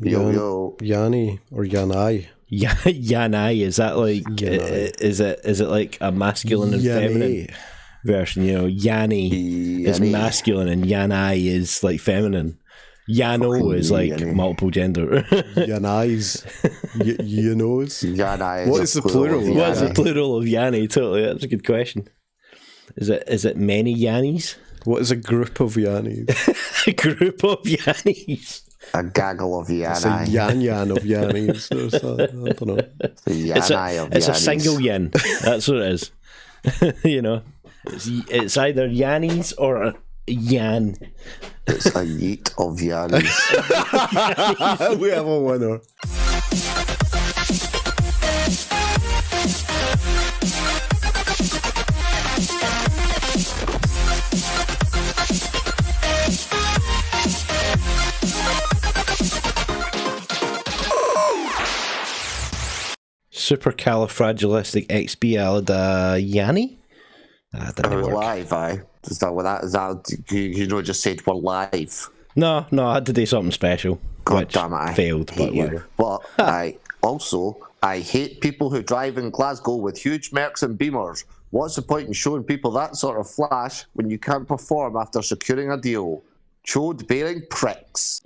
Yo, yo. Yanni or Yanai. Yanai, is that like is it like a masculine and feminine version? You know, Yanni is masculine and Yanai is like feminine. Yano is like multiple gender. Yanais. Yanos. Yanai. What is the plural? What is the plural of Yanni? Totally, that's a good question. Is it many Yannis? What is a group of Yannis? A group of Yannis. A gaggle of Yanai. It's a yan of Yannis. I don't know. It's a single yin. That's what it is. You know, it's either Yannis or a yan. It's a yeet of Yannis. We have a winner. Supercalifragilisticexpialidocious. That didn't work. Live, aye. Is that what that is? That you know, just said we're live. No, I had to do something special. God damn it! I failed, but whatever. But I hate people who drive in Glasgow with huge Mercs and Beamers. What's the point in showing people that sort of flash when you can't perform after securing a deal? Chode-bearing pricks.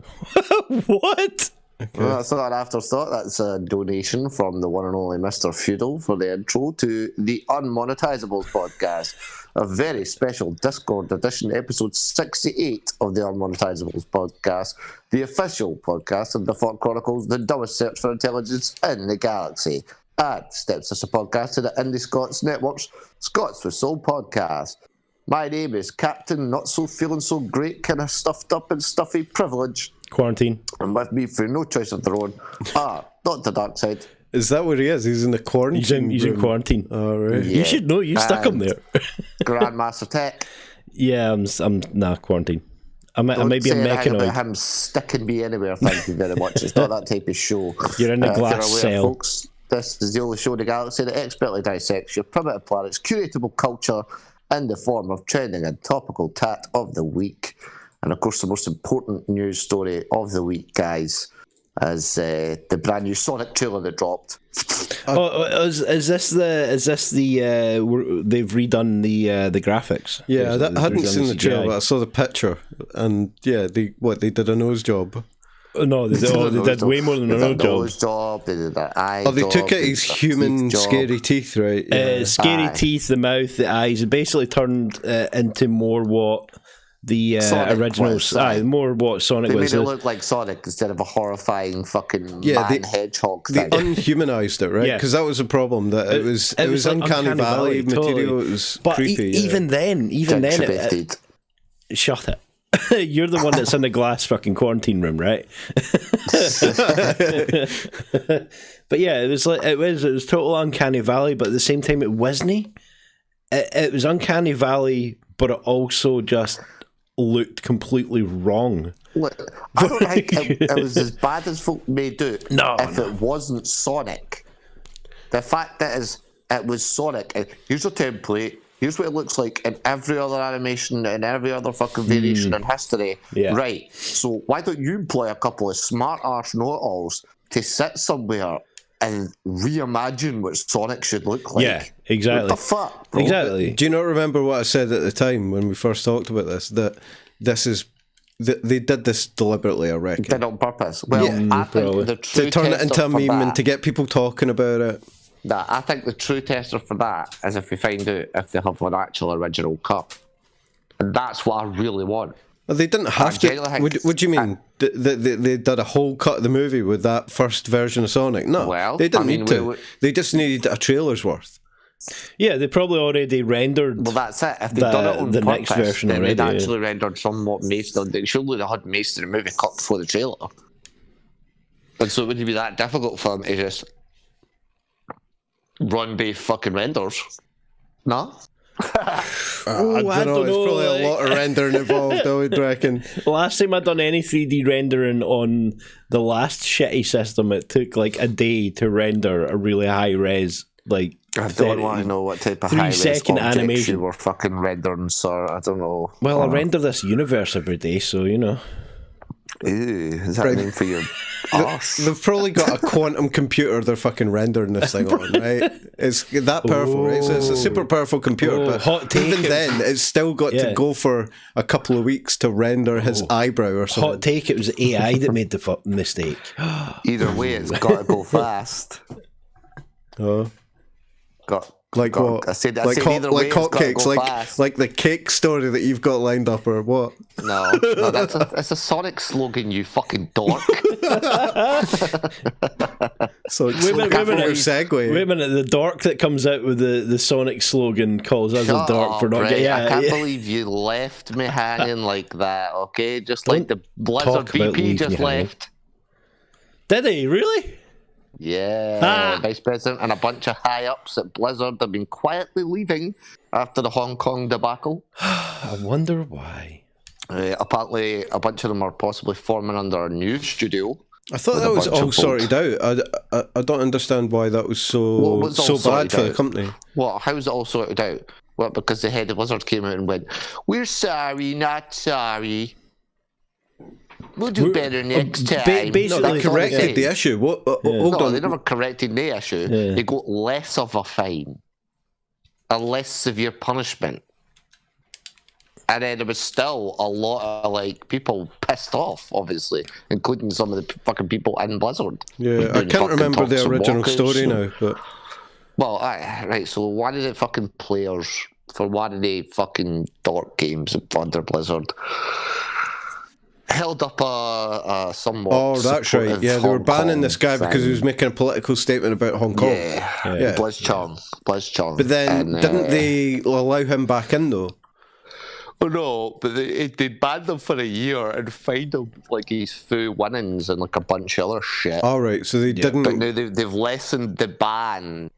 What? Okay. Well, that's not an afterthought. That's a donation from the one and only Mr. Feudal for the intro to the Unmonetisables podcast, a very special Discord edition, episode 68 of the Unmonetisables podcast, the official podcast of the FAWK Chronicles, the dumbest search for intelligence in the galaxy. And steps us a podcast to the Indi Scots networks, Scots with Soul podcast. My name is Captain Not So Feeling So Great, kind of stuffed up and stuffy privilege. Quarantine. And with me, for no choice of their own, Dr. Darkside. Is that where he is? He's in the quarantine. He's in quarantine. Oh, right. Yeah. You should know. You stuck him there. Grandmaster Tech. Yeah, I'm quarantine. I might be a mechanoid. About him sticking me anywhere. Thank you very much. It's not that type of show. You're in a glass cell, folks. This is the only show in the galaxy that expertly dissects your primitive planet's curatable culture in the form of trending and topical tat of the week. And of course, the most important news story of the week, guys, is the brand new Sonic trailer that dropped. Is this the they've redone the graphics? Yeah, I hadn't seen the trailer, but I saw the picture, and yeah, they did a nose job. No, they did way more than a nose job. They did that eye. Oh, they took out his human scary teeth, right? Yeah. Scary teeth, the mouth, the eyes. It basically turned into more what the originals. More what Sonic was. They made it look like Sonic instead of a horrifying fucking hedgehog thing. They unhumanized it, right? Because that was the problem. That it was like Uncanny Valley material. Totally. It was but creepy. Even then, shut it. You're the one that's in the glass fucking quarantine room, right? But yeah, it was total Uncanny Valley, but at the same time it wasn't. It was Uncanny Valley, but it also just looked completely wrong. Look, I don't think it was as bad as folk made out it wasn't Sonic. The fact that it was Sonic, here's a template, here's what it looks like in every other animation and every other fucking variation in history. Yeah. Right, so why don't you employ a couple of smart arse know-it-alls to sit somewhere and reimagine what Sonic should look like? Yeah, exactly. What the fuck, bro? Exactly. Do you not remember what I said at the time when we first talked about this? That they did this deliberately, I reckon. Did on purpose. Well, I think the true to turn it into a meme and to get people talking about it. I think the true tester for that is if we find out if they have an actual original cut. And that's what I really want. Well, they didn't have to. What do you mean? They did a whole cut of the movie with that first version of Sonic? No, they didn't need to. They just needed a trailer's worth. Yeah, they probably already rendered. Well, that's it. If they'd done it on the next version then already, they'd actually rendered somewhat Maester. Surely they had Maester the movie cut before the trailer. And so it wouldn't be that difficult for them to just run by fucking renders. No? I don't know. There's probably a lot of rendering involved, I would reckon. Last time I'd done any 3D rendering on the last shitty system, it took like a day to render a really high res. Like, I don't want to know what type of high res animation you were fucking rendering, sir. I don't know. Well, I render this universe every day, so you know. Ooh, is that a name for your arse? They've probably got a quantum computer they're fucking rendering this thing on, right? It's that powerful, right? So it's a super powerful computer, but hot take, even then, it's still got to go for a couple of weeks to render his eyebrow or something. Hot take, it was AI that made the mistake. Either way, it's got to go fast. Like what? I said like hotcakes, like the cake story that you've got lined up, or what? No, that's a Sonic slogan, you fucking dork. So wait a minute, the dork that comes out with the Sonic slogan calls us a dork for not getting. I can't believe you left me hanging like that. Okay, just Don't like the Blizzard VP just left. Did he really? Yeah, Vice President and a bunch of high-ups at Blizzard have been quietly leaving after the Hong Kong debacle. I wonder why. Apparently, a bunch of them are possibly forming under a new studio. I thought that was all sorted out. I don't understand why that was so bad for the company. Well, how is it all sorted out? Well, because the head of Blizzard came out and went, "We're sorry, not sorry. We'll do better next time." Basically, they corrected the issue. They never corrected the issue. They got less of a fine, a less severe punishment, and then there was still a lot of people pissed off, obviously, including some of the fucking people in Blizzard. Yeah, I can't remember the original story now, but right. So one of the fucking players for one of the fucking dork games under Blizzard held up a somewhat. Oh, that's right. Yeah, they were banning this guy because he was making a political statement about Hong Kong. Yeah. Blizz Chong. But then, didn't they allow him back in though? Oh no, but they banned him for a year and fined him his full winnings and a bunch of other shit. All right, so they didn't. But now they've lessened the ban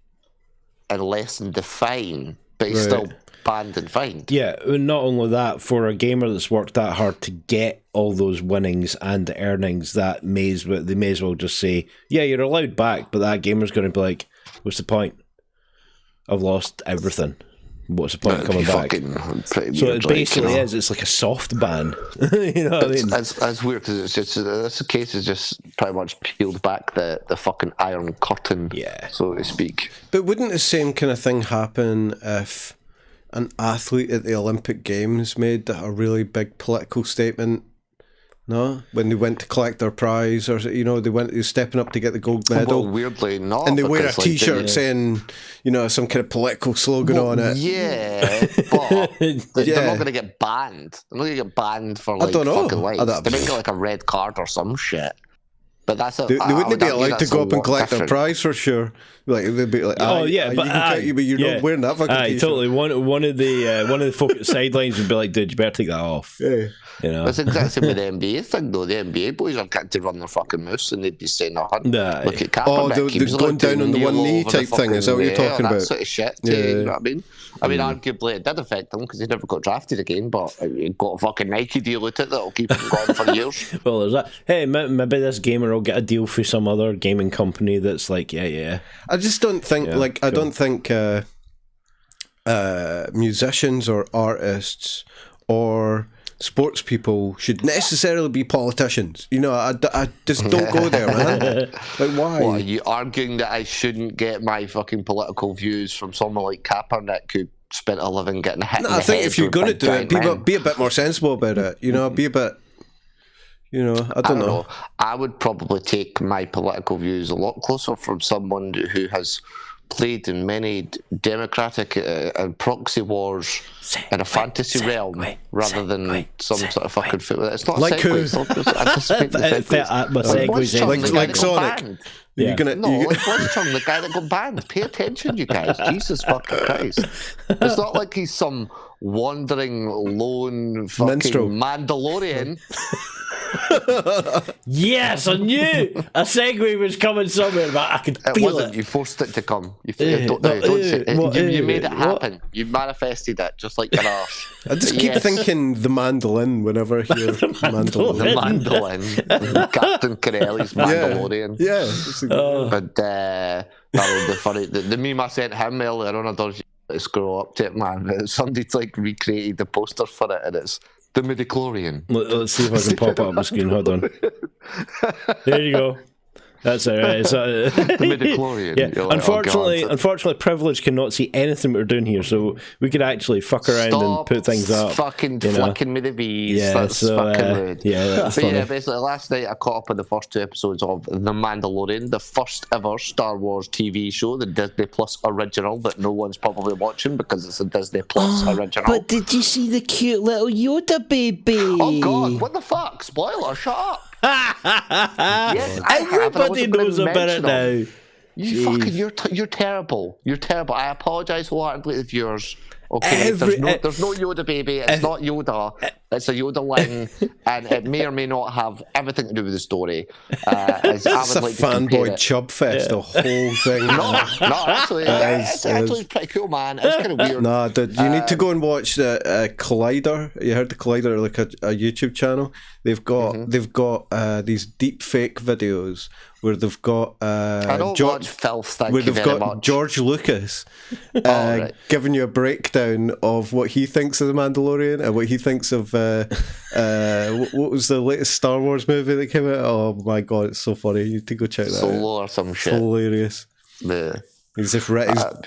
and lessened the fine, but he's still banned and fined. Yeah, not only that, for a gamer that's worked that hard to get all those winnings and the earnings, they may as well just say, yeah, you're allowed back, but that gamer's going to be like, what's the point? I've lost everything. What's the point of coming back? So it basically is. It's like a soft ban. You know what I mean? That's weird because this case is just pretty much peeled back the fucking iron curtain, so to speak. But wouldn't the same kind of thing happen if an athlete at the Olympic Games made a really big political statement? No, when they went to collect their prize, or they were stepping up to get the gold medal. Well, weirdly not, and they wear a T-shirt saying, some kind of political slogan on it. Yeah, but they're not going to get banned. They're not going to get banned for I don't know. Fucking life. They might get a red card or some shit. But that's they wouldn't be allowed to go up and collect their prize for sure. They'd be like, but you're not wearing that fucking T-shirt. Totally. One of the folk at the sidelines would be like, dude, you better take that off. Yeah. That's exactly with the NBA thing, though. The NBA boys are getting to run their fucking moves, and they'd be saying, look at Kaepernick. They're going down on the one knee type thing. Is that what you're talking about? That sort of shit. You know what I mean? Arguably it did affect them because he never got drafted again, but he got a fucking Nike deal with it that'll keep him going for years. Well, there's that. Hey, maybe this gamer will get a deal for some other gaming company that's like, yeah. I just don't think, I don't think musicians or artists or sports people should necessarily be politicians. I just don't go there, man. Why? What, are you arguing that I shouldn't get my fucking political views from someone like Kaepernick who spent a living getting hit in the head? I think if you're going to do it, be a bit more sensible about it. Be a bit... I don't know. I would probably take my political views a lot closer from someone who has played in many democratic and proxy wars in a fantasy realm rather than some sort of fucking football. It's not like a segue. Like Sonic. Like Blizz Chong, the guy that got banned. Pay attention, you guys. Jesus fucking Christ. It's not like he's some wandering, lone fucking Mandalorian. Yes, I knew a segue was coming somewhere, but I could feel it. You forced it to come. You made it happen. You manifested it, just like your arse. I just keep thinking the mandolin whenever I hear mandolin. The mandolin. Captain Corelli's Mandalorian. But the meme I sent him earlier on, I don't scroll up to it, man. Somebody's recreated the poster for it, and it's The midichlorian. Let's see if I can pop it up on the screen. Hold on. There you go. That's all right. The midichlorian. Yeah. Like, Unfortunately, Privilege cannot see anything we're doing here, so we could actually fuck around and put things up. Fucking flicking me the V's. Yeah, that's fucking rude. Yeah, that's funny. Yeah, basically, last night I caught up on the first 2 episodes of The Mandalorian, the first ever Star Wars TV show, the Disney Plus original that no one's probably watching because it's a Disney Plus original. But did you see the cute little Yoda baby? Oh God! What the fuck? Spoiler! Shut up. Yes, everybody knows about it now. You fucking, you're terrible. You're terrible. I apologise wholeheartedly to the viewers. Okay, there's no Yoda baby. It's not Yoda. It's a Yodeling, and it may or may not have everything to do with the story. It's a fanboy chub fest, the whole thing. No, actually, it's actually pretty cool, man. It's kind of weird. Nah, dude, you need to go and watch the Collider. You heard the Collider, like a YouTube channel. They've got these deep fake videos where they've got I don't watch filth. Thank you very much. George Lucas giving you a breakdown of what he thinks of the Mandalorian and what he thinks of what was the latest Star Wars movie that came out. Oh my God, it's so funny. You need to go check that Solo out. Or some shit. It's hilarious. Yeah. He's just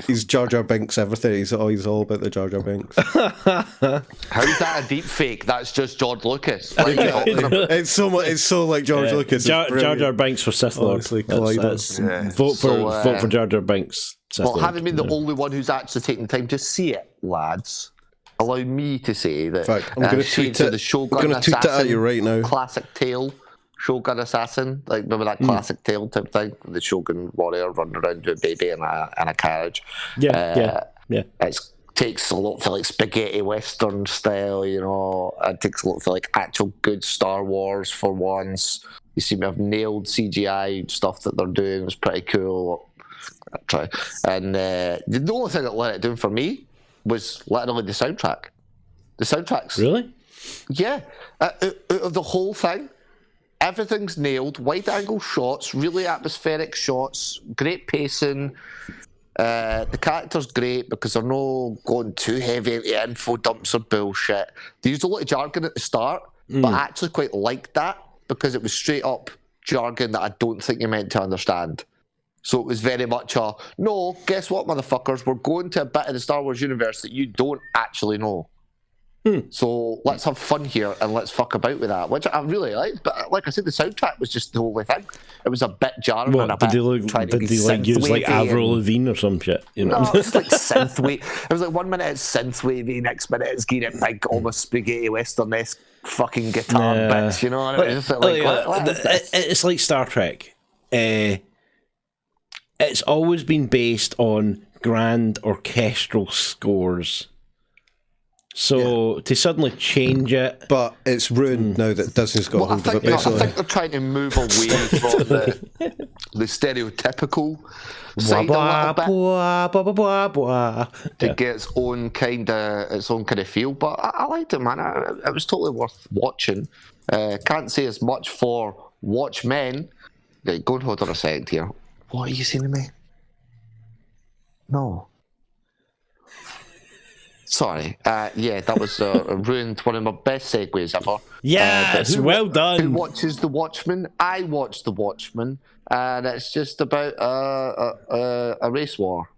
he's Jar Jar Binks everything. He's all about the Jar Jar Binks. How's that a deep fake? That's just George Lucas. Like, it's so like George Lucas. Jar Jar Binks for Sith Lord. Vote for Jar Jar Binks. Well, having been the only one who's actually taken time to see it, lads, allow me to say that. In fact, I'm going to tweet it. The Shogun I'm going to tweet it at you right now. Classic tale. Shogun Assassin, like remember that classic tale type thing? The Shogun warrior running around with a baby in a carriage. Yeah. It takes a lot for like spaghetti western style, you know. It takes a lot for like actual good Star Wars for once. You seem to have nailed CGI stuff that they're doing. It's pretty cool. I try. And the only thing that let it down for me was literally the soundtrack. The soundtracks. Really? Yeah. Out of the whole thing. Everything's nailed. Wide-angle shots, really atmospheric shots, great pacing. The character's great because they're not going too heavy into info dumps or bullshit. They used a lot of jargon at the start, but I actually quite liked that because it was straight-up jargon that I don't think you're meant to understand. So it was very much no, guess what, motherfuckers? We're going to a bit of the Star Wars universe that you don't actually know. So let's have fun here and let's fuck about with that, which I really liked. But like I said, the soundtrack was just the only thing. It was a bit jarring and a bit did they use like Avril Lavigne or some shit? You know? No, it's like synthwave. It was like 1 minute it's synthwavy, next minute it's getting it big, almost spaghetti western-esque fucking guitar bits. You know, and it was just like it's like Star Trek. It's always been based on grand orchestral scores. So to suddenly change it, but it's ruined now that Disney's got hold of it. Basically, I think they're trying to move away from the stereotypical side a little bit to get its own kind of feel. But I liked it, man. It was totally worth watching. Can't say as much for Watchmen. Right, go and hold on a second here. What are you saying to me? No. Sorry. That was ruined one of my best segues ever. Yes, well done. Who watches The Watchmen? I watch The Watchmen, and it's just about a race war,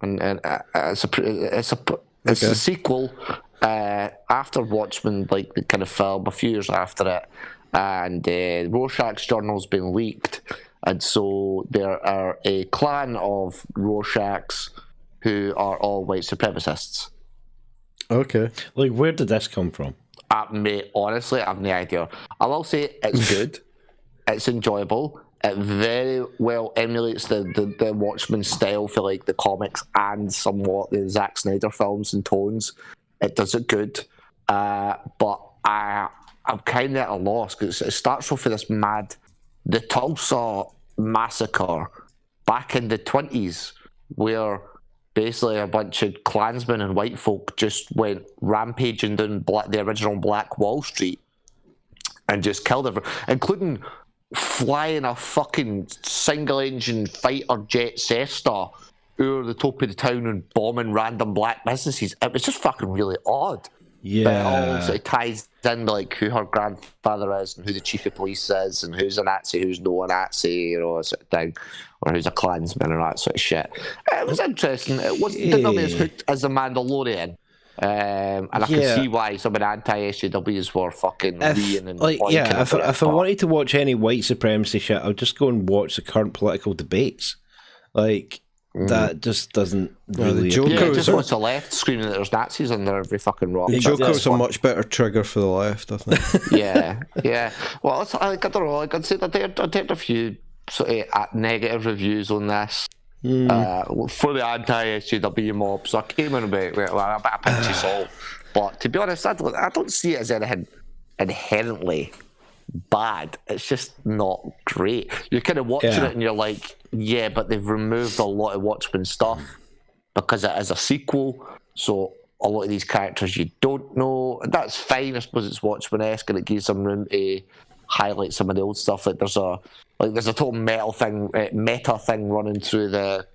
and it's a sequel after Watchmen, like the kind of film a few years after it, and Rorschach's journal's been leaked, and so there are a clan of Rorschachs who are all white supremacists. Okay. Like, where did this come from? Mate, honestly, I have no idea. I will say it's good. It's enjoyable. It very well emulates the Watchmen style for like the comics and somewhat the Zack Snyder films and tones. It does it good. But I'm kind of at a loss because it starts off with this the Tulsa massacre back in the 1920s where basically a bunch of Klansmen and white folk just went rampaging down the original Black Wall Street and just killed everyone, including flying a fucking single-engine fighter jet Cessna over the top of the town and bombing random black businesses. It was just fucking really odd. But it all sort of ties in like who her grandfather is and who the chief of police is and who's a Nazi, who's no a Nazi, sort of thing, or who's a Klansman or that sort of shit. It was interesting. It didn't have me as hooked as the Mandalorian. And I can see why some of the anti-SJWs were fucking reeing and if I wanted to watch any white supremacy shit, I'll just go and watch the current political debates. Like, that just doesn't really... just watch the left screaming that there's Nazis under every fucking rock. The Joker's a much better trigger for the left, I think. yeah. Well, I don't know. Like I'd say that I heard a few sort of negative reviews on this for the anti-SJW mob, so I came in a bit with a bit of pinchy salt. But to be honest, I don't see it as anything inherently bad. It's just not great. You're kind of watching it and you're like, yeah, but they've removed a lot of Watchmen stuff because it is a sequel, so a lot of these characters you don't know. That's fine. I suppose it's Watchmen-esque and it gives them room to highlight some of the old stuff. Like there's a total meta thing running through the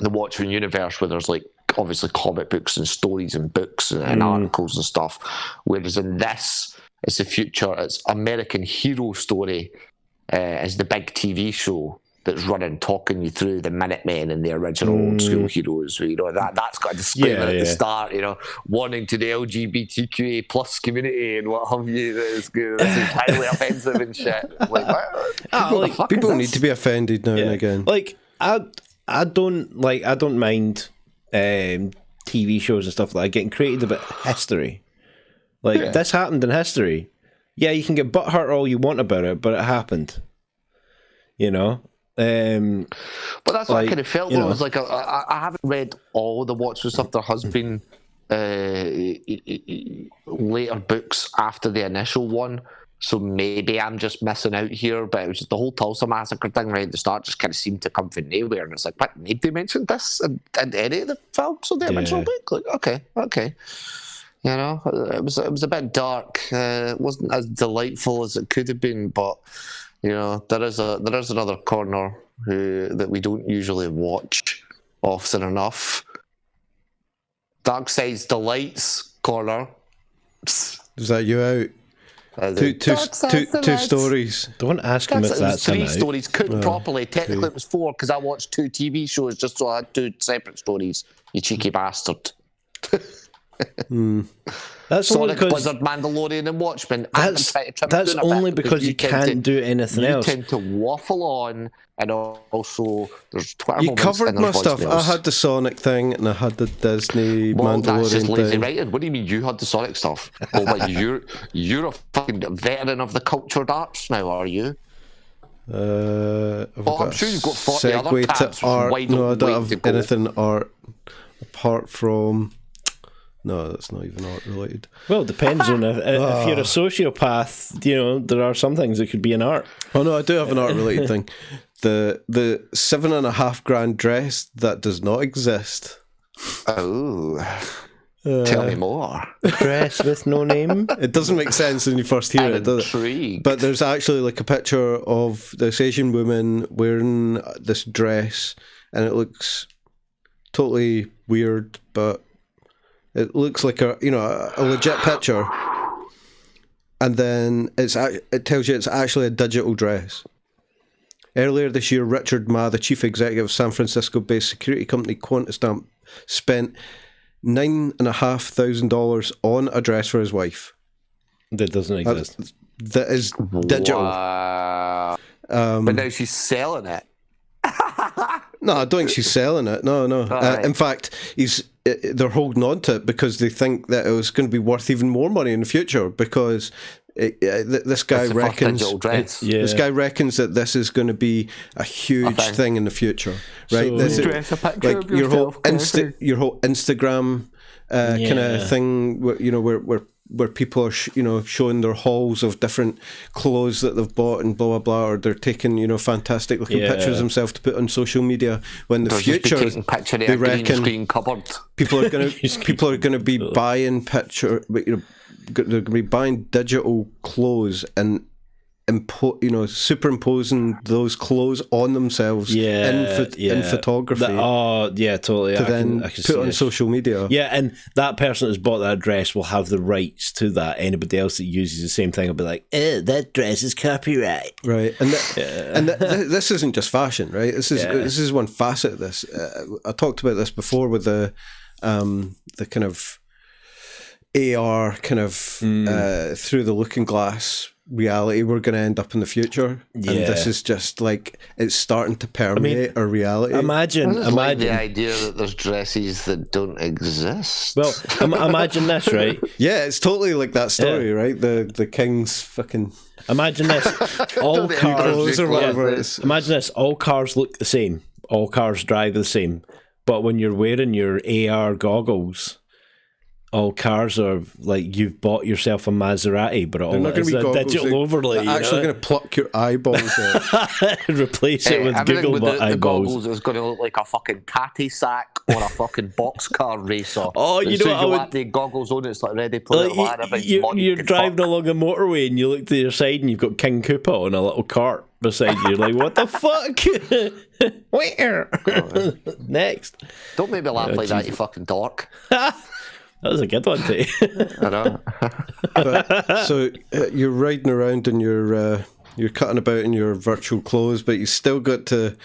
Watchmen universe where there's like obviously comic books and stories and books and articles and stuff. Whereas in this, it's the future. It's American Hero Story is the big TV show that's running, talking you through the Minutemen and the original old school heroes. You know, that's got a disclaimer at the start, you know, warning to the LGBTQA plus community and what have you. This is highly offensive and shit. Like, people need to be offended now and again. Like, I don't mind TV shows and stuff like that getting created about history. Like, this happened in history. Yeah, you can get butthurt all you want about it, but it happened. You know? But that's what I kind of felt though. It was like I haven't read all the Watchmen stuff. There has been later books after the initial one, so maybe I'm just missing out here. But it was just the whole Tulsa Massacre thing right at the start just kind of seemed to come from nowhere, and it's like, what? Nobody mentioned this in any of the films or the original book? Like, okay. You know, it was a bit dark. It wasn't as delightful as it could have been, but you know, there is another corner that we don't usually watch often enough. Darkside's Delights corner. Is that you out? Two stories. Don't ask him if that's three stories. Couldn't properly. Technically, it was 4 because I watched 2 TV shows just so I had 2 separate stories. You cheeky bastard. That's Sonic, Blizzard, Mandalorian, and Watchmen. That's only because you can't do anything else. You tend to waffle on, and also there's Twitter. You covered my stuff. I had the Sonic thing, and I had the Disney Mandalorian that's just lazy thing. writing. What do you mean you had the Sonic stuff? Well, like you're a fucking veteran of the cultured arts now, are you? I'm sure you've got 40 other tabs. No, I don't have anything art apart from. No, that's not even art related. Well, it depends on if you're a sociopath. You know, there are some things that could be an art. Oh no, I do have an art related thing. The $7,500 dress that does not exist. Oh, tell me more. Dress with no name. It doesn't make sense when you first hear it, does it? But there's actually like a picture of this Asian woman wearing this dress, and it looks totally weird, but it looks like a legit picture, and then it tells you it's actually a digital dress. Earlier this year, Richard Ma, the chief executive of San Francisco-based security company Quantastamp, spent $9,500 on a dress for his wife. That doesn't exist. That is digital. Wow. But now she's selling it. No, I don't think she's selling it. No. Right. In fact, they're holding on to it because they think that it was going to be worth even more money in the future because this guy reckons this guy reckons that this is going to be a huge thing in the future, right? So, this is like your whole Instagram kind of thing, where people are showing their hauls of different clothes that they've bought and blah blah blah, or they're taking fantastic looking pictures of themselves to put on social media. When the future, they reckon people are going to be buying they're going to be buying digital clothes, and superimposing those clothes on themselves in photography. Totally. To then put on social media. Yeah, and that person that's bought that dress will have the rights to that. Anybody else that uses the same thing will be like, that dress is copyright. Right, and this isn't just fashion, right? This is one facet of this. I talked about this before with the kind of AR kind of through the looking glass reality we're going to end up in the future, and this is just like it's starting to permeate our reality. Imagine the idea that there's dresses that don't exist. Well, imagine this, right? Yeah, it's totally like that story, right? The king's fucking. Imagine this: all cars or whatever it is. Imagine this: all cars look the same, all cars drive the same, but when you're wearing your AR goggles, all cars are like you've bought yourself a Maserati, but all it is a digital overlay. They're actually going to pluck your eyeballs out. Replace it with Google eyeballs. The goggles is going to look like a fucking tatty sack or a fucking boxcar racer. Oh, you know what I would... the goggles on, it's like Ready Player One. You're driving along a motorway and you look to your side and you've got King Koopa on a little cart beside you. You're like, what the fuck? Where? Next. Don't make me laugh like that, you fucking dork. That was a good one, too. I know. So you're riding around and you're cutting about in your virtual clothes, but you still got to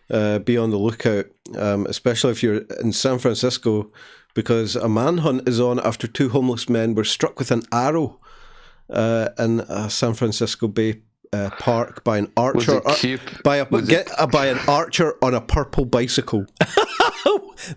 be on the lookout, especially if you're in San Francisco, because a manhunt is on after 2 homeless men were struck with an arrow in a San Francisco Bay park by an archer. By an archer on a purple bicycle.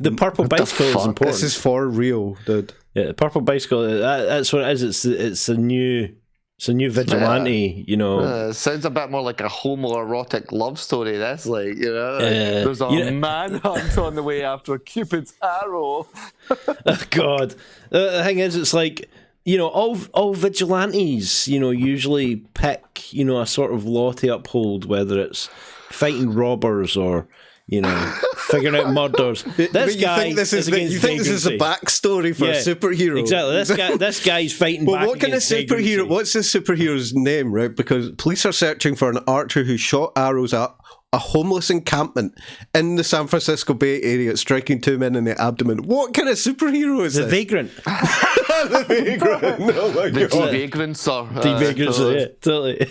The purple bicycle is important. This is for real, dude. Yeah, the purple bicycle. That's what it is. It's a new vigilante. It sounds a bit more like a homoerotic love story. That's like there's a manhunt on the way after Cupid's arrow. Oh, God, the thing is, it's like. All vigilantes, usually pick, a sort of law to uphold, whether it's fighting robbers or, figuring out murders. You think this is a backstory for a superhero? Exactly. This guy's fighting back. Well, what kind of superhero? What's this superhero's name, right? Because police are searching for an archer who shot arrows at a homeless encampment in the San Francisco Bay Area, striking 2 men in the abdomen. What kind of superhero is the this? Vagrant. The Vagrant. Oh my God. God. The vagrant, sir. The vagrant, yeah, totally.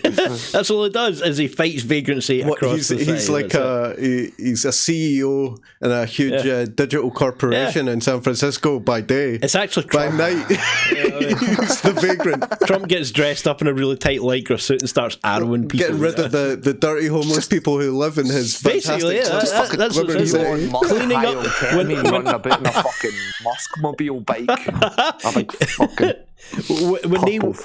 That's all he does, is he fights vagrancy across the city. He's like he's a CEO in a huge digital corporation in San Francisco by day. It's actually Trump. By night. He's the vagrant. Trump gets dressed up in a really tight lycra suit and starts arrowing people. Getting rid of the dirty homeless people who live in his basically, fantastic that's what he's doing. Cleaning up when running about in a fucking Musk-mobile bike. A big fucking when they watch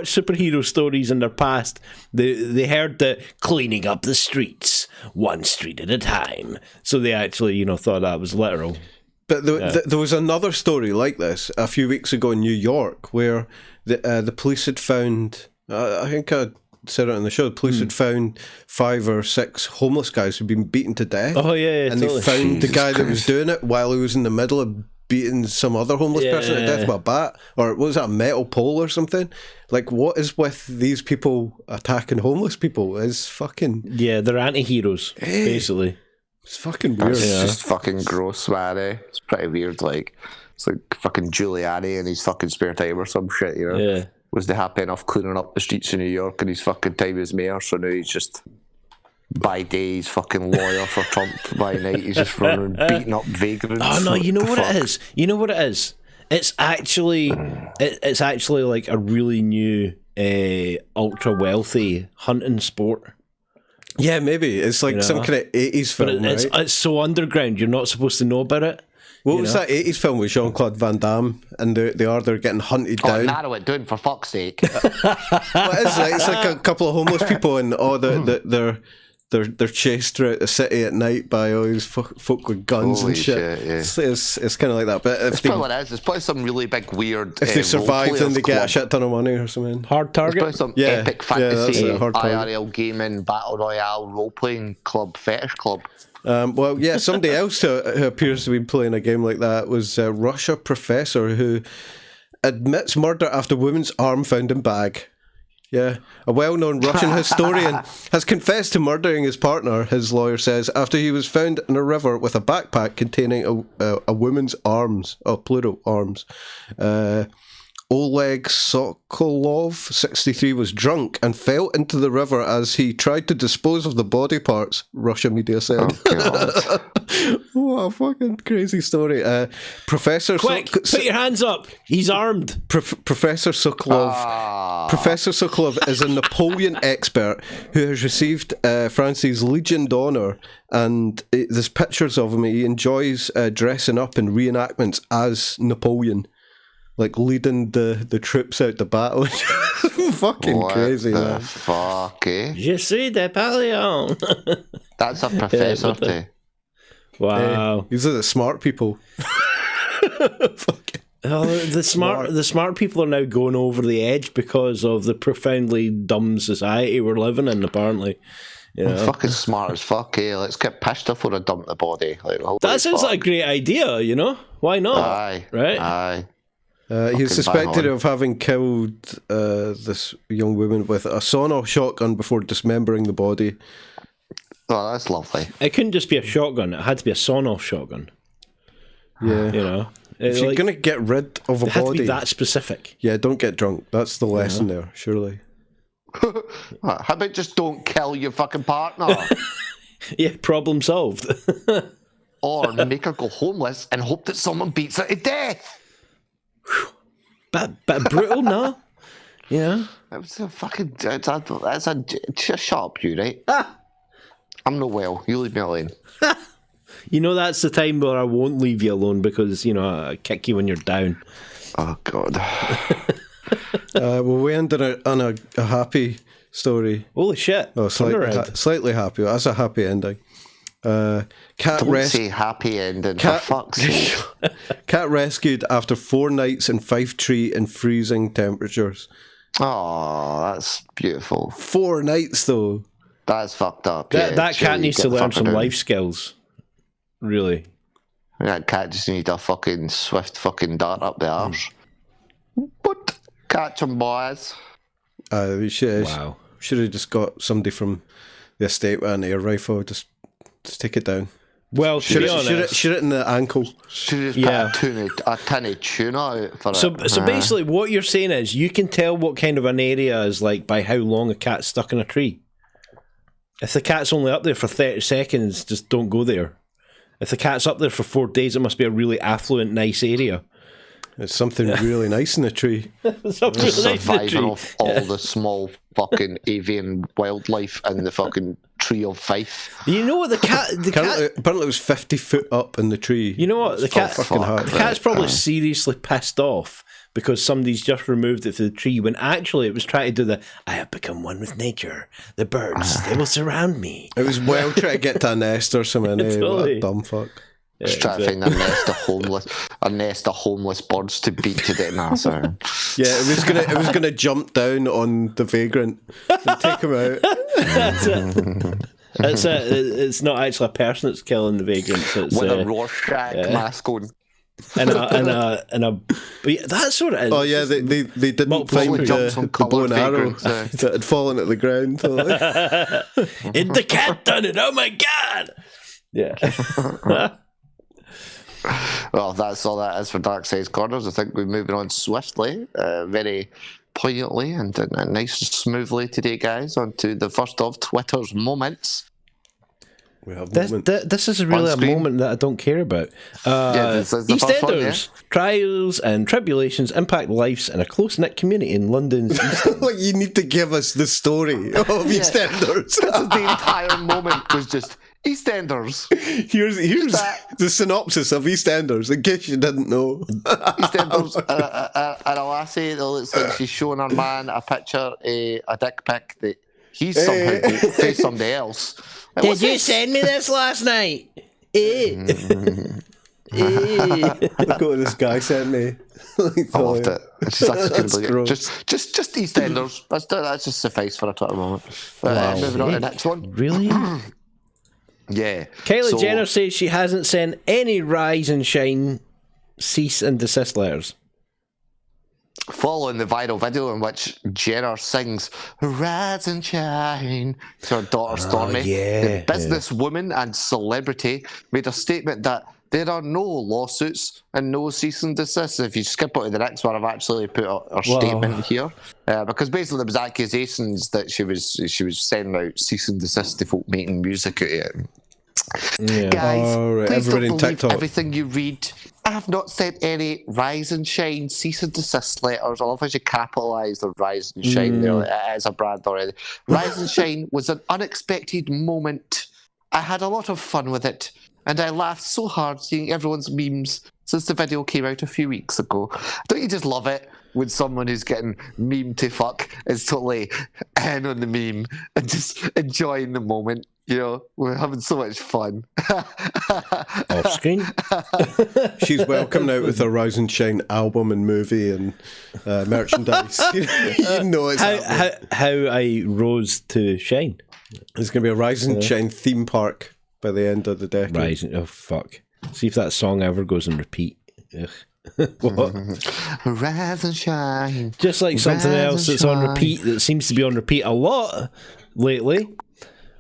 superhero stories in their past, they heard the cleaning up the streets one street at a time, so they actually thought that was literal. But there was another story like this a few weeks ago in New York where the police had found I think I said it on the show, the police had found 5 or 6 homeless guys who'd been beaten to death. Oh yeah, and totally. they found the guy that was doing it while he was in the middle of beating some other homeless person to death with a bat, or what was that, a metal pole or something? Like, what is with these people attacking homeless people? Is fucking they're anti-heroes, basically. It's fucking weird. It's just fucking gross, man. It's pretty weird. Like, it's like fucking Giuliani in his fucking spare time or some shit, Yeah. Was they happy enough cleaning up the streets in New York in his fucking time as mayor, so now he's just, by day, he's fucking lawyer for Trump, by night he's just running beating up vagrants. Oh no, you know what it is? You know what it is? It's actually like a really new ultra wealthy hunting sport. Yeah, maybe. It's like some kind of 80s film, but it's so underground, you're not supposed to know about it. What was that 80s film with Jean-Claude Van Damme? And they're getting hunted down. Narrow it down, for fuck's sake. What is it? It's like a couple of homeless people and they're chased throughout the city at night by all these folk with guns and shit. It's kind of like that. But it's probably what it is. It's probably some really big, weird. If they survive, then they get a shit ton of money or something. Hard Target? It's probably some epic fantasy, IRL gaming, battle royale, role-playing club, fetish club. Somebody else who appears to be playing a game like that was Russia Professor, who admits murder after woman's arm found in bag. Yeah, a well-known Russian historian has confessed to murdering his partner, his lawyer says, after he was found in a river with a backpack containing a woman's arms, plural arms. Oleg Sokolov, 63, was drunk and fell into the river as he tried to dispose of the body parts, Russia media said. Oh, What a fucking crazy story. Professor Quick, put your hands up. He's armed. Professor Sokolov. Professor Sokolov is a Napoleon expert who has received France's Legion d'Honneur, and there's pictures of him. He enjoys dressing up in reenactments as Napoleon, like leading the troops out to battle. Fucking what crazy, the man. fuck, eh? Je suis Napoleon. That's a professor too. Wow. These are the smart people. Fucking. Oh, the smart people are now going over the edge because of the profoundly dumb society we're living in, apparently. You know? Fucking smart as fuck, eh? Let's get pissed before I dump the body. Like, That sounds like a great idea, you know? Why not? Aye. Right? Aye. He's suspected bang on. of having killed this young woman with a sawn-off shotgun before dismembering the body. Oh, that's lovely. It couldn't just be a shotgun, it had to be a sawn-off shotgun. Yeah. You know? If you're Like, going to get rid of a it had to body, be that specific. yeah, don't get drunk. That's the lesson there, surely. How about just don't kill your fucking partner? Yeah, problem solved. Or make her go homeless and hope that someone beats her to death. But brutal, no? Yeah. That was a fucking... Just shut up, you, right? I'm not well. You leave me alone. You know, that's the time where I won't leave you alone because, you know, I kick you when you're down. Oh, God. Well, we ended on a happy story. Holy shit. Oh, Turnaround. slightly happy. That's a happy ending. Cat Don't say happy ending, for fuck's sake. Cat rescued after 4 nights in Fife Tree in freezing temperatures. Oh, that's beautiful. 4 nights, though. That's fucked up. That chill, cat needs get to the learn fucker some down. life skills. Really. That cat just need a fucking swift fucking dart up the arse. But catch 'em, boys. We should Wow. have just got somebody from the estate with an air rifle. Just take it down. Well, to be honest... Shoot it in the ankle. Should just Yeah. put a tin of tuna out for So it. basically what you're saying is you can tell what kind of an area is like by how long a cat's stuck in a tree. If the cat's only up there for 30 seconds, just don't go there. If the cat's up there for 4 days, it must be a really affluent, nice area. It's something really nice in the tree. Something really nice in the surviving tree. off all the small fucking avian wildlife in the fucking tree of Fife. You know what the cat... Apparently it was 50 foot up in the tree. You know what? The cat, fucking hard. the cat's probably seriously pissed off because somebody's just removed it from the tree when actually it was trying to do the I have become one with nature. The birds, they will surround me. It was well trying to get to a nest or something. What Totally. a dumb fuck. Just trying to find a nest of homeless birds to beat to death. Nah, sorry. Yeah, it was gonna jump down on the vagrant and take him out. That's it. That's it. It's not actually a person that's killing the vagrants. It's With a Rorschach mask on. and a. But yeah, that's what it is. Oh yeah, they didn't Multiple find jumps on the bow and coloured arrow vagrants, that had fallen at the ground. It the cat done it. Oh my god. Yeah. Well, that's all that is for Darkside's Corners. I think we're moving on swiftly, very poignantly and nice and smoothly today, guys, onto the first of Twitter's moments. We have This is really a On screen. moment that I don't care about. This is the first one, yeah. EastEnders, trials and tribulations impact lives in a close-knit community in London's East End. Like, you need to give us the story of EastEnders. The entire moment was just EastEnders. Here's the synopsis of EastEnders, in case you didn't know. EastEnders, and a lassie that looks like she's showing her man a picture, a dick pic that he's somehow faced somebody else. Like, Did what's you this? send me this last night? Look what this guy sent me. I loved it. She's actually That's gonna be just EastEnders. That's just suffice for a Twitter moment. Moving on to the next one. Really? Yeah. Kylie Jenner says she hasn't sent any rise and shine, cease and desist letters. following the viral video in which Jenner sings "Rise and Shine" to her daughter Stormy, the businesswoman and celebrity made a statement that there are no lawsuits and no cease and desist. If you skip on to the next one, I've actually put her statement here because basically there was accusations that she was sending out cease and desist to folk making music out of it. Yeah. Guys, please don't believe TikTok. Everything you read. I have not sent any Rise and Shine cease and desist letters. I love how you capitalised the Rise and Shine there. It is a brand already. Rise and Shine was an unexpected moment. I had a lot of fun with it, and I laughed so hard seeing everyone's memes since the video came out a few weeks ago. Don't you just love it when someone who's getting meme to fuck is totally in on the meme and just enjoying the moment? You know, we're having so much fun. Off screen. She's welcoming out with her Rise and Shine album and movie and merchandise. You know it's how I rose to shine. There's going to be a Rise and Shine theme park by the end of the decade. Rise, oh fuck. See if that song ever goes on repeat. What? Rise and Shine. Just like something else that's on repeat, that seems to be on repeat a lot lately.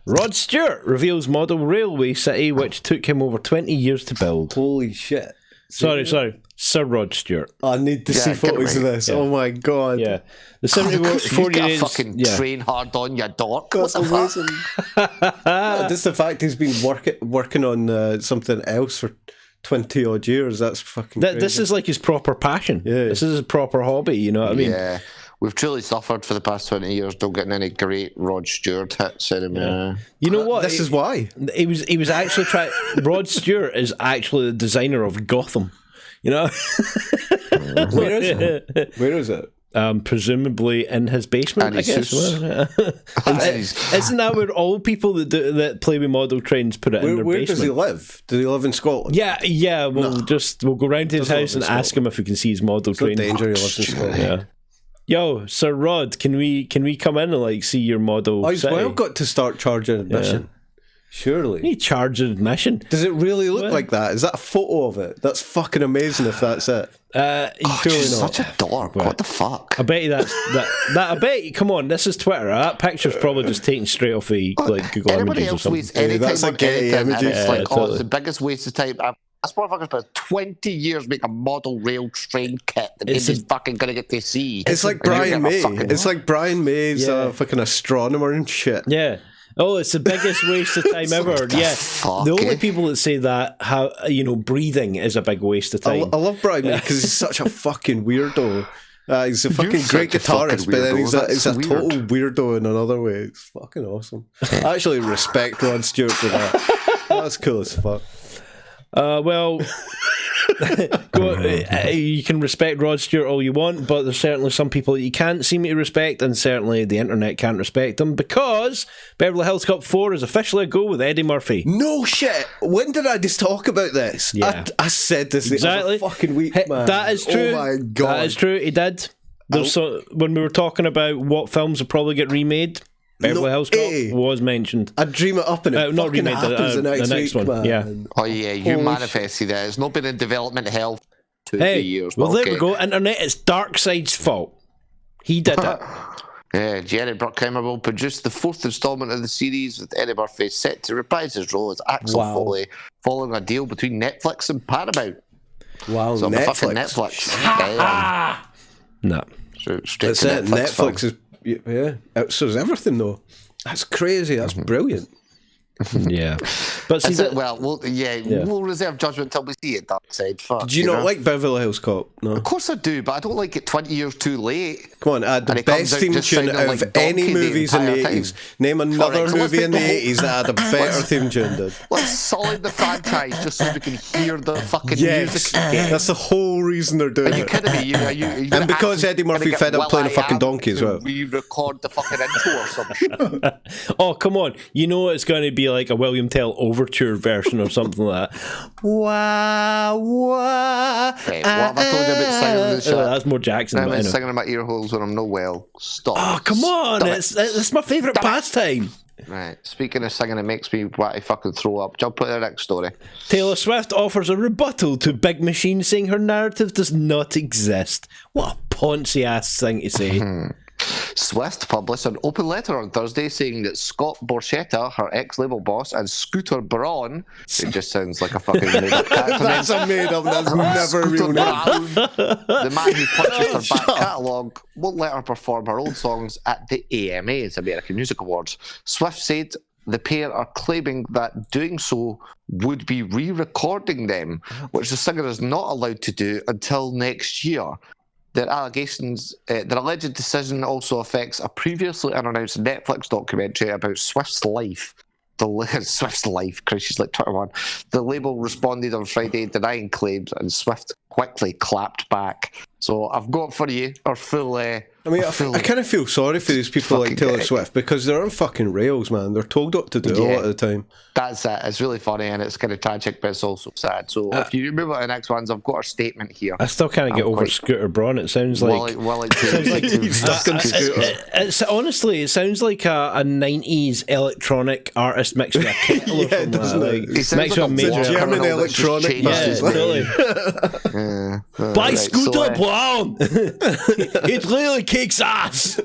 Rod Stewart reveals model railway city, which took him over 20 years to build. Holy shit. Sorry. Sir Rod Stewart. I need to see photos of this. Yeah. Oh my god. Yeah. The 74-year-old fucking train hard on your dork. That's amazing. Just the fact he's been working on something else for 20 odd years. That's fucking crazy. This is like his proper passion. Yeah. This is his proper hobby, you know what I mean? Yeah. We've truly suffered for the past 20 years, not getting any great Rod Stewart hits anymore. Yeah. You know what? This is why. He was actually trying. Rod Stewart is actually the designer of Gotham. You know? Where is it? Presumably in his basement, I guess. Isn't that where all people that play with model trains put it in their basement? Where does he live? Does he live in Scotland? Yeah. We'll go round to his house and ask him if we can see his model train. No danger, he lives in Scotland. Yeah. Yo, Sir Rod, can we come in and like see your model? I've well got to start charging admission. Yeah. Surely. You charge admission. Does it really look like that? Is that a photo of it? That's fucking amazing if that's it. She's such a dork. What the fuck? I bet you that. I bet you, come on, this is Twitter. That picture's probably just taken straight off of like Google Images or something. That's like anything, it's like, it's the biggest waste of time. This motherfucker's spent 20 years making a model rail train kit that nobody's fucking gonna get to see. It's like Brian May. It's like Brian May's fucking astronomer and shit. Yeah. Oh, it's the biggest waste of time ever. Yeah. The only people that say that, breathing is a big waste of time. I love Brian May because he's such a fucking weirdo. He's a fucking great guitarist, but then he's a total weirdo in another way. It's fucking awesome. I actually respect Rod Stewart for that. That's cool as fuck. You can respect Rod Stewart all you want, but there's certainly some people that you can't seem to respect, and certainly the internet can't respect them, because Beverly Hills Cop 4 is officially a go with Eddie Murphy. No shit! When did I just talk about this? Yeah. I said this exactly. The other fucking week, man. That is true. Oh my god. That is true, he did. When we were talking about what films will probably get remade, Beverly Hills Cop was mentioned. I dream it up and it not remade the next one. Man. Yeah. Oh yeah, you manifested it. It's not been in development hell 2-3 years. Well, there we go. Internet, it's Darkside's fault. He did it. Yeah, Jerry Bruckheimer will produce the 4th installment of the series, with Eddie Murphy set to reprise his role as Axel Foley, following a deal between Netflix and Paramount. Wow, so Netflix. No. Straight to Netflix is. Yeah, outsources everything though. That's crazy. That's brilliant. Yeah, but see we'll reserve judgment until we see it. Darkside. Fuck. Did you not like Beverly Hills Cop? No. Of course I do, but I don't like it 20 years too late. Come on, the best theme tune out of any movies in the 80s. Name another movie in the 80s that had a better theme tune, dude. Let's solid the franchise just so we can hear the fucking music again. That's the whole reason they're doing it. Are you kidding me? And because Eddie Murphy fed up playing a fucking donkey as well. We record the fucking intro or something. Oh, come on. You know it's going to be like a William Tell overture version or something like that. Wah, wah. Right, what have I told you about singing the shit? That's more Jackson. I'm singing in my ear holes when I'm not well. Stop. Oh, come on. It's my favourite pastime. Right. Speaking of singing, it makes me want to fucking throw up. Jump to the next story. Taylor Swift offers a rebuttal to Big Machine, saying her narrative does not exist. What a poncy ass thing to say. Swift published an open letter on Thursday saying that Scott Borchetta, her ex-label boss, and Scooter Braun, it just sounds like a fucking made-up character. That's a made-up, that's never a real name. The man who purchased her back catalogue, won't let her perform her old songs at the AMAs, American Music Awards. Swift said the pair are claiming that doing so would be re-recording them, which the singer is not allowed to do until next year. Their allegations, their alleged decision also affects a previously unannounced Netflix documentary about Swift's life. Swift's life, Chris, she's like 21. The label responded on Friday denying claims, and Swift quickly clapped back. So I've got for you our full. I kind of feel sorry for these people like Taylor Swift, because they're on fucking rails, man. They're told what to do a lot of the time. That's it. It's really funny and it's kind of tragic, but it's also sad. So if you move on to the next ones, I've got our statement here. I still can't get over Scooter Braun. It sounds like it's honestly, it sounds like a 90s electronic artist mixed with a kettle or something. Mixed with a major German electronic. By Scooter Braun. It really kicks ass.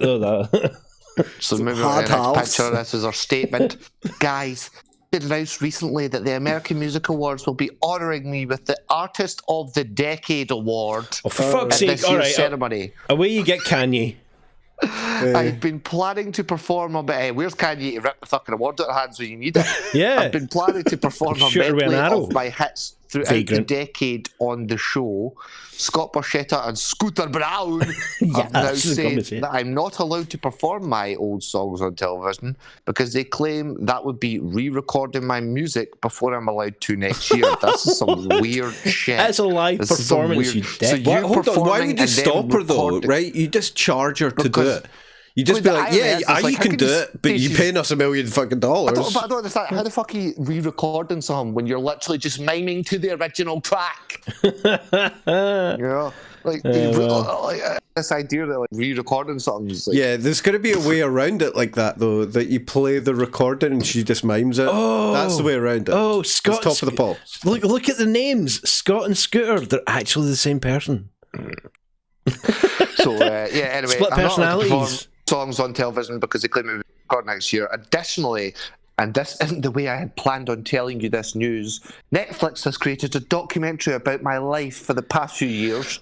So moving on to the next picture, this is our statement. Guys, it announced recently that the American Music Awards will be honouring me with the Artist of the Decade award. Oh, for fuck's sake! All right, ceremony. Away you get, Kanye. I've been planning to perform a bit. Where's Kanye to rip the fucking award out of hands when you need it? Yeah, I've been planning to perform a medley of my hits throughout the decade on the show. Scott Borchetta and Scooter Braun have now said that I'm not allowed to perform my old songs on television because they claim that would be re-recording my music before I'm allowed to next year. This is some weird shit. That's a live performance, you dick. So hold on, why would you stop her though, right? You just charge her to do it. You just be like, you can do it, but you're paying us $1 million fucking dollars. But I don't understand. How the fuck are you re-recording something when you're literally just miming to the original track? This idea that re-recording something is there's got to be a way around it like that though, that you play the recording and she just mimes it. That's the way around it. Oh, Scott, it's top of the pops. Look at the names, Scott and Scooter. They're actually the same person. So anyway, split personalities. Songs on television because they claim it will be recorded next year. Additionally, and this isn't the way I had planned on telling you this news, Netflix has created a documentary about my life for the past few years.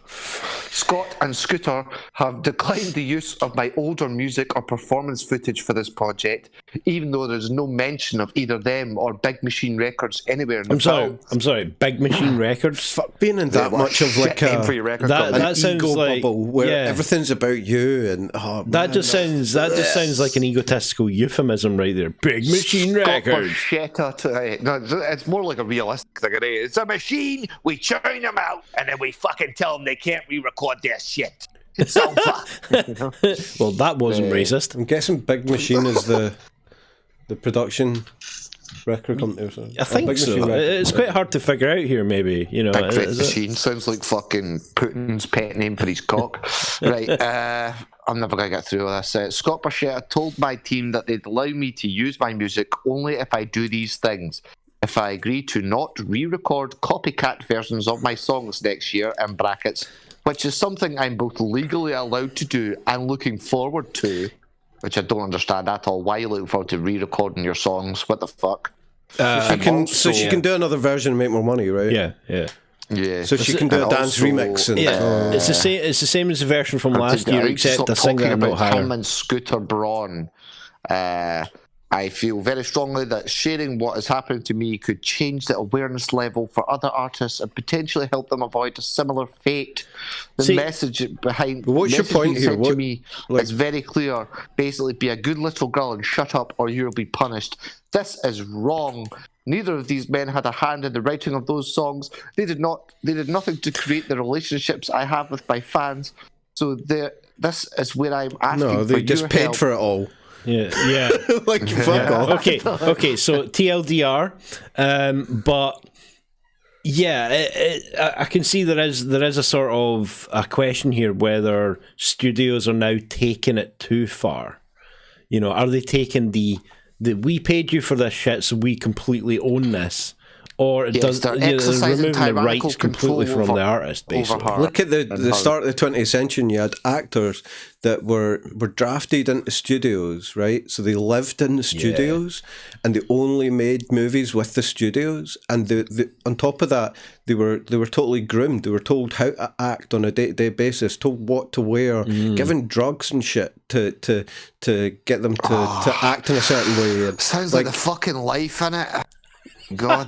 Scott and Scooter have declined the use of my older music or performance footage for this project, even though there's no mention of either them or Big Machine Records anywhere in the film. I'm sorry, Big Machine Records? Fuck, being in that much of like that sounds ego like, bubble where everything's about you and that just sounds like an egotistical euphemism right there. Big Machine Records. No, it's more like a realistic thing. It's a machine, we churn them out, and then we fucking tell them they can't re-record their shit. It's over. Well, that wasn't racist. I'm guessing Big Machine is the production record company or something. I think so. It's quite hard to figure out here, maybe. You know, Big Machine sounds like fucking Putin's pet name for his cock. Right, I'm never going to get through all this. Scott Borchetta told my team that they'd allow me to use my music only if I do these things. If I agree to not re-record copycat versions of my songs next year, in brackets, which is something I'm both legally allowed to do and looking forward to, which I don't understand at all. Why are you looking forward to re-recording your songs? What the fuck? So she can do another version and make more money, right? Yeah. So she can do a dance remix. And, it's the same. It's the same as the version from last year, except a singer about higher. Him and Scooter Braun. I feel very strongly that sharing what has happened to me could change the awareness level for other artists and potentially help them avoid a similar fate. The message behind what's your point here? To me is very clear. Basically, be a good little girl and shut up, or you'll be punished. This is wrong. Neither of these men had a hand in the writing of those songs. They did nothing to create the relationships I have with my fans. So this is where I'm asking. No, they just paid help. For it all. Yeah. Like fuck off. Okay. So TLDR, but I can see there is a sort of a question here whether studios are now taking it too far. You know, are they taking the we paid you for this shit, so we completely own this, or it does. they're They're exercising removing the tyrannical rights completely control from the artist, over basically. her. Look at the start of the 20th century, and you had actors that were drafted into studios, right? So they lived in the studios, and they only made movies with the studios. And on top of that, they were totally groomed. They were told how to act on a day-to-day basis, told what to wear, given drugs and shit to get them to act in a certain way. Sounds like the fucking life in it. God.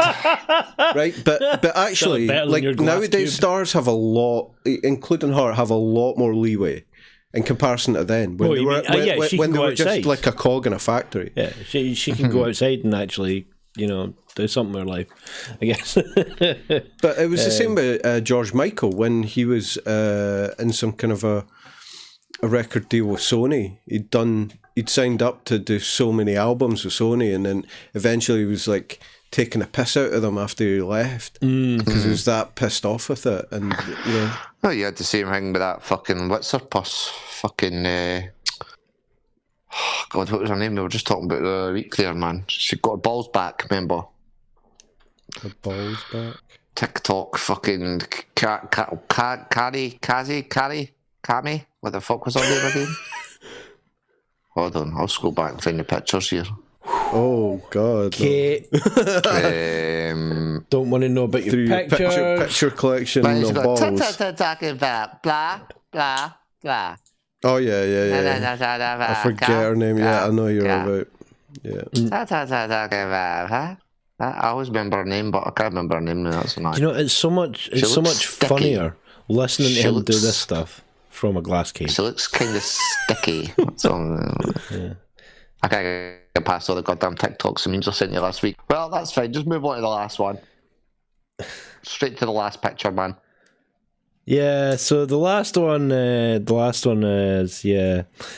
Right, but actually, like nowadays, stars have a lot, including her, have a lot more leeway in comparison to then when they were just like a cog in a factory. Yeah, she can go outside and actually, do something with her life, I guess. But it was the same with George Michael when he was in some kind of a record deal with Sony. He'd signed up to do so many albums with Sony, and then eventually he was like taking a piss out of them after he left because he was that pissed off with it. And well, you had the same thing with that fucking what's her puss fucking God, what was her name? We were just talking about the week there, man. She got her balls back, remember? Her balls back? TikTok fucking Kami? What the fuck was her name again? Hold on, I'll scroll back and find the pictures here. Oh God! Kate, don't want to know about your picture collection of balls. Talking about blah blah blah. Oh yeah. I forget her name. Yeah, I know you're about. Yeah. I always remember her name, but I can't remember her name now. That's annoying. It's so much funnier listening to him do this stuff from a glass case. She looks kind of sticky. That's all. Yeah. I can't get past all the goddamn TikToks and memes I sent you last week. Well, that's fine. Just move on to the last one. Straight to the last picture, man. Yeah, so the last one is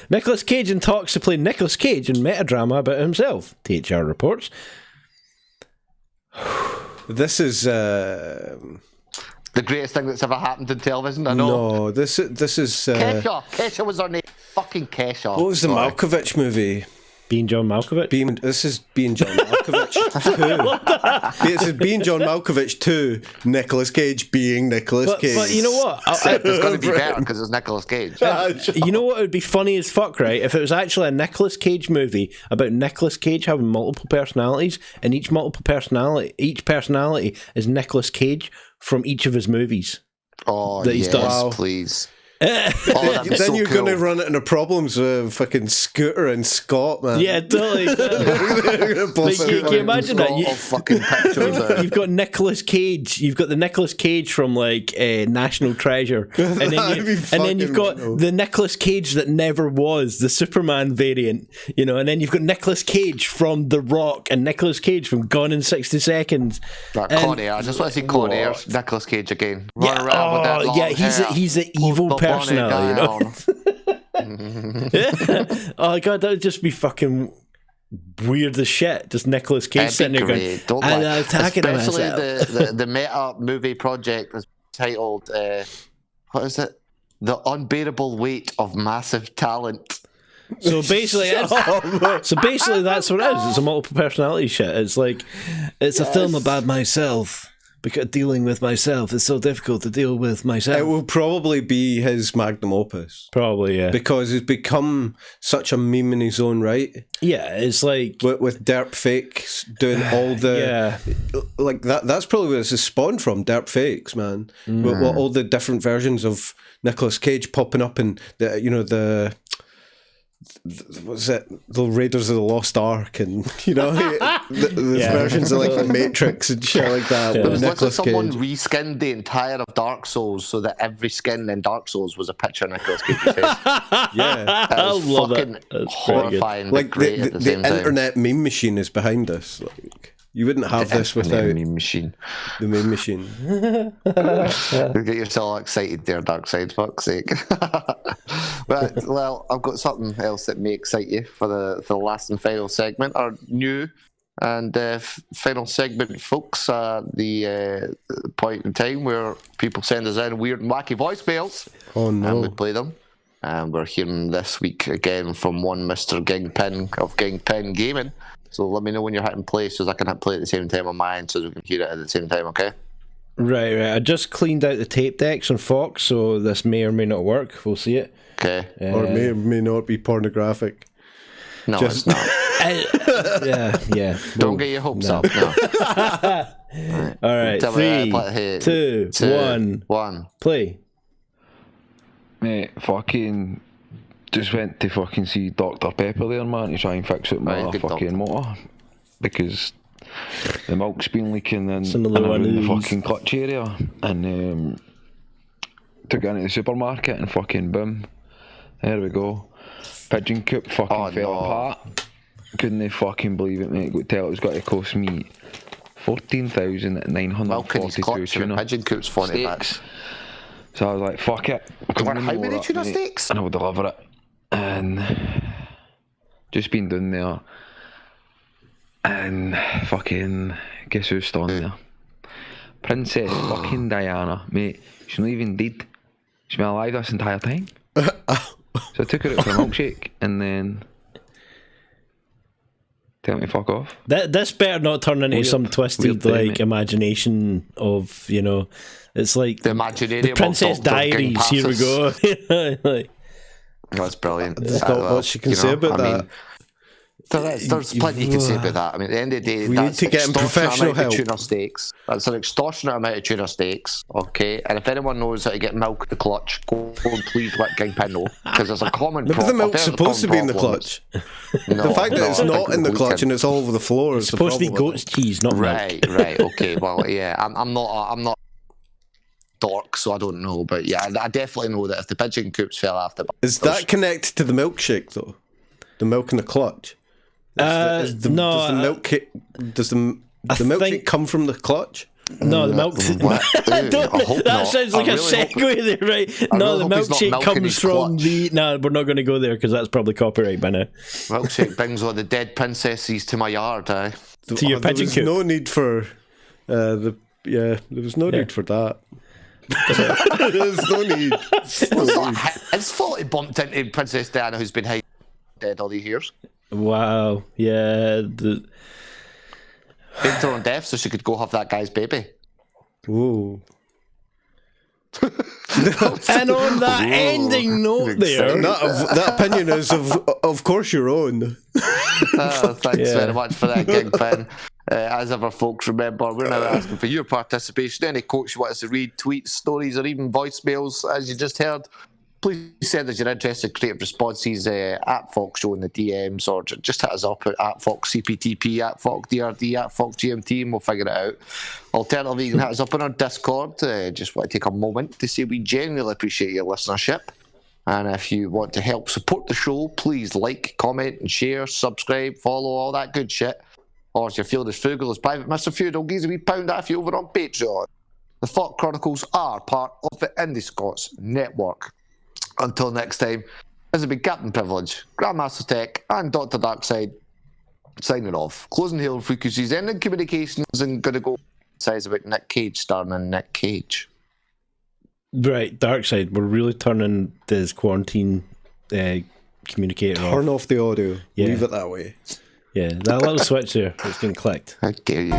Nicolas Cage in talks to play Nicolas Cage in metadrama about himself. THR reports. This is the greatest thing that's ever happened in television. I know. No, this is Kesha was her name. Fucking Kesha. What was the Malkovich movie? Being John Malkovich? This is Being John Malkovich 2. This is Being John Malkovich 2, Nicolas Cage being Nicolas Cage. But you know what? It's going to be better because it's Nicolas Cage. You know what would be funny as fuck, right? If it was actually a Nicolas Cage movie about Nicolas Cage having multiple personalities, and each personality is Nicolas Cage from each of his movies. Oh, that he's done. Wow. Please. Then you're going to run into problems with fucking Scooter and Scott, man. Yeah, totally. Like, can you imagine that? You've got Nicolas Cage. You've got the Nicolas Cage from like National Treasure, and then you've got the Nicolas Cage that never was, the Superman variant. And then you've got Nicolas Cage from The Rock and Nicolas Cage from Gone in 60 Seconds. Con Air. I just want to see Con Air. Nicolas Cage again. He's the evil personality. Oh god, that would just be fucking weird as shit. Just Nicolas Cage sitting there going, I'm attacking him. Especially the meta movie project is titled what is it? The Unbearable Weight of Massive Talent. So basically that's what it is. It's a multiple personality shit. It's like it's a film about myself. Because dealing with myself is so difficult to deal with myself. It will probably be his magnum opus. Probably, yeah. Because he's become such a meme in his own right. Yeah, it's like... With derp fakes doing all the... Like, that's probably where this is spawned from, derp fakes, man. With all the different versions of Nicolas Cage popping up in the what's it? The Raiders of the Lost Ark, and there's versions of like the Matrix and shit like that. It was like someone reskinned the entire of Dark Souls so that every skin in Dark Souls was a picture of Nicolas Cage's face. Yeah, I love it. That's horrifying. Like great at the internet meme machine is behind us. Like you wouldn't have this without the meme machine. You get yourself all excited there, Darkside, fuck's sake. Well, I've got something else that may excite you for the last and final segment, our new and final segment, folks. The point in time where people send us in weird and wacky voicemails. Oh no! And we play them. And we're hearing this week again from one Mr. Gingpin of Gingpin Gaming. So let me know when you're hitting play so I can hit play at the same time on my end so we can hear it at the same time, okay? Right. I just cleaned out the tape decks on FAWK, so this may or may not work. We'll see it. Okay. Or it may or may not be pornographic. No, it's not. Yeah. Don't get your hopes up, no. All right. 3, 2, 1. Play. Mate, fucking just went to fucking see Dr. Pepper there, man, to try and fix up my fucking motor. Because the milk's been leaking in the fucking clutch area. And took it into the supermarket and fucking boom. There we go. Pigeon coop fucking fell apart. Couldn't fucking believe it, mate. Tell it was got to cost me 14,942 tuna pigeon coop's funny steaks. So I was like, fuck it. How many tuna steaks? And I will deliver it. And just been down there. And fucking guess who's still on there? Princess fucking Diana, mate. She's not even dead. She's been alive this entire time. So I took her out for a milkshake and then tell me to fuck off. This better not turn into some twisted imagination of, you know, it's like the Princess Diaries. Here we go. Like, that's brilliant. There's not much you can say about that. There's plenty you can say about that. I mean, at the end of the day, we need to get in professional help. Tuna steaks. That's an extortionate amount of tuna steaks, okay? And if anyone knows how to get milk in the clutch, go and please let Gingpin know, because there's a common problem. But the milk's supposed to be in the clutch. No, the fact that it's not in the clutch and it's all over the floor is supposed to be goat's cheese, not milk. Right, okay. Well, yeah, I'm not dork, so I don't know, but yeah, I definitely know that if the pigeon coops fell after. Is that connected to the milkshake though? The milk in the clutch? Does the milkshake come from the clutch? No, the milk. That sounds like a segue there, right? No, the milkshake comes from the. No, we're not going to go there because that's probably copyright by now. Milkshake brings all the dead princesses to my yard, To your pigeon coop. No need for there was no need for that. There's no need. It's thought he bumped into Princess Diana, who's been dead all these years. Wow, yeah. Baked her on death so she could go have that guy's baby. Whoa. And on that ending note there. That opinion is of course your own. Thanks very much for that, Gingpin. As ever, folks, remember, we're now asking for your participation. Any quotes you want us to read, tweets, stories, or even voicemails, as you just heard, please send us your interested creative responses at FAWK Show in the DMs, or just hit us up at FAWK CPTP, at FAWK DRD, at FAWK GMT, and we'll figure it out. Alternatively, you can hit us up on our Discord. Just want to take a moment to say we genuinely appreciate your listenership. And if you want to help support the show, please like, comment, and share, subscribe, follow, all that good shit. Or if you're feeling as frugal as Private Mr. Feudal, give us a wee pound off you over on Patreon. The FAWK Chronicles are part of the Indi Scots network. Until next time, this has been Cpt Privilege, Grandmaster Tech, and Dr. Darkside signing off. Closing hail frequencies, ending communications, and going to go size about Nick Cage starring in Nick Cage. Right, Darkside, we're really turning this quarantine communicator Turn off the audio. Yeah. Leave it that way. Yeah, that little switch there, it's been clicked. How dare you.